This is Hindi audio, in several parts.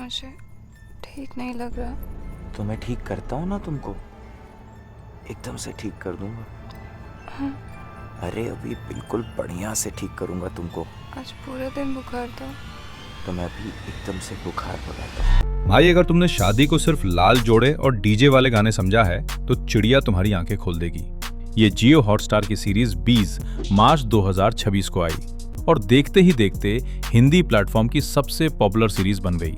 मुझे ठीक नहीं लग रहा। तो मैं ठीक करता हूँ ना तुमको, एकदम से ठीक कर दूंगा। हाँ। अरे अभी बिल्कुल बढ़िया से ठीक करूंगा तुमको। आज पूरे दिन बुखार था। तो मैं अभी एकदम से बुखार भगाता हूँ। भाई अगर तुमने शादी को सिर्फ लाल जोड़े और डीजे वाले गाने समझा है तो चिड़िया तुम्हारी आंखें खोल देगी। ये जियो हॉटस्टार की सीरीज 20 मार्च 2026 को आई और देखते ही देखते हिंदी प्लेटफॉर्म की सबसे पॉपुलर सीरीज बन गई।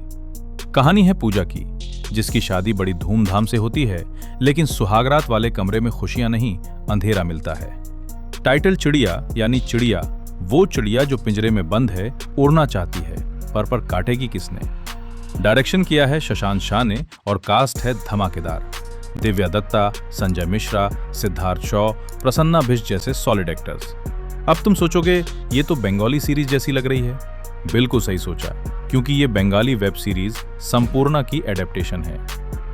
कहानी है पूजा की, जिसकी शादी बड़ी धूमधाम से होती है, लेकिन सुहागरात वाले कमरे में खुशियां नहीं, अंधेरा मिलता है। टाइटल चिड़िया यानी चिड़िया, वो चिड़िया जो पिंजरे में बंद है, उड़ना चाहती है, पर काटेगी किसने। डायरेक्शन किया है शशांक शाह ने और कास्ट है धमाकेदार। दिव्या दत्ता, संजय मिश्रा, सिद्धार्थ शॉ, प्रसन्ना भिष्ट जैसे सॉलिड एक्टर्स। अब तुम सोचोगे ये तो बंगाली सीरीज जैसी लग रही है। बिल्कुल सही सोचा, क्योंकि ये बंगाली वेब सीरीज संपूर्णा की एडेप्टेशन है।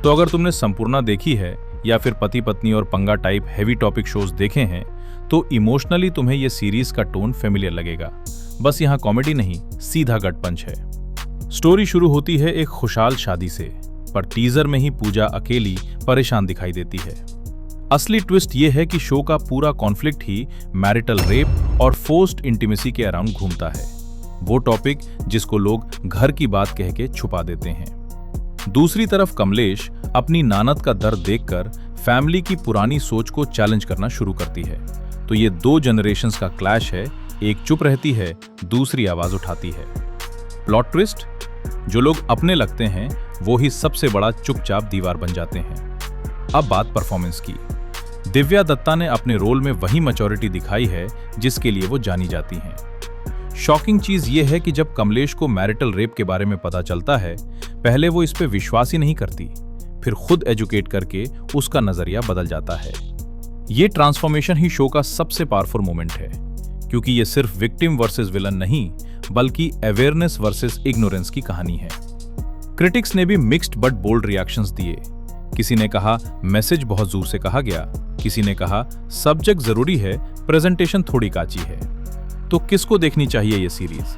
तो अगर तुमने संपूर्णा देखी है या फिर पति पत्नी और पंगा टाइप हेवी टॉपिक शोज देखे हैं तो इमोशनली तुम्हें ये सीरीज का टोन फेमिलियर लगेगा। बस यहाँ कॉमेडी नहीं, सीधा गट पंच है। स्टोरी शुरू होती है एक खुशहाल शादी से, पर टीजर में ही पूजा अकेली परेशान दिखाई देती है। असली ट्विस्ट ये है कि शो का पूरा कॉन्फ्लिक्ट ही मैरिटल रेप और फोर्स्ड इंटीमेसी के अराउंड घूमता है, वो टॉपिक जिसको लोग घर की बात कह के छुपा देते हैं। दूसरी तरफ कमलेश अपनी नानद का दर्द देखकर फैमिली की पुरानी सोच को चैलेंज करना शुरू करती है। तो ये दो जनरेशंस का क्लैश है, एक चुप रहती है, दूसरी आवाज उठाती है। प्लॉट ट्विस्ट, जो लोग अपने लगते हैं वो ही सबसे बड़ा चुपचाप दीवार बन जाते हैं। अब बात परफॉर्मेंस की। दिव्या दत्ता ने अपने रोल में वही मैच्योरिटी दिखाई है जिसके लिए वो जानी जाती हैं। शॉकिंग चीज ये है कि जब कमलेश को मैरिटल रेप के बारे में पता चलता है, पहले वो इस पे विश्वास ही नहीं करती, फिर खुद एजुकेट करके उसका नजरिया बदल जाता है। ये ट्रांसफॉर्मेशन ही शो का सबसे पावरफुल मोमेंट है, क्योंकि ये सिर्फ विक्टिम वर्सेस विलन नहीं, बल्कि अवेयरनेस वर्सेस इग्नोरेंस की कहानी है। क्रिटिक्स ने भी मिक्स्ड बट बोल्ड रिएक्शंस दिए। किसी ने कहा मैसेज बहुत जोर से कहा गया, किसी ने कहा सब्जेक्ट जरूरी है, प्रेजेंटेशन थोड़ी काची है। तो किसको देखनी चाहिए ये सीरीज?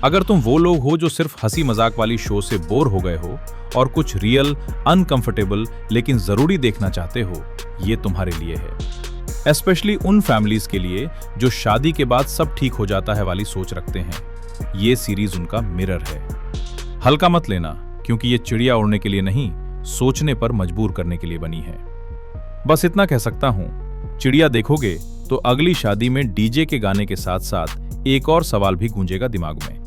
अगर तुम वो लोग हो जो सिर्फ हंसी मजाक वाली शो से बोर हो गए हो और कुछ रियल, अनकंफर्टेबल लेकिन जरूरी देखना चाहते हो, ये तुम्हारे लिए है। स्पेशली उन फैमिलीज के लिए जो शादी के बाद सब ठीक हो जाता है वाली सोच रखते हैं। ये सीरीज उनका मिरर है। हल्का मत लेना, क्योंकि ये चिड़िया उड़ने के लिए नहीं, सोचने पर मजबूर करने के लिए बनी है। बस इतना कह सकता हूं, चिड़िया देखोगे तो अगली शादी में डीजे के गाने के साथ साथ एक और सवाल भी गूंजेगा दिमाग में।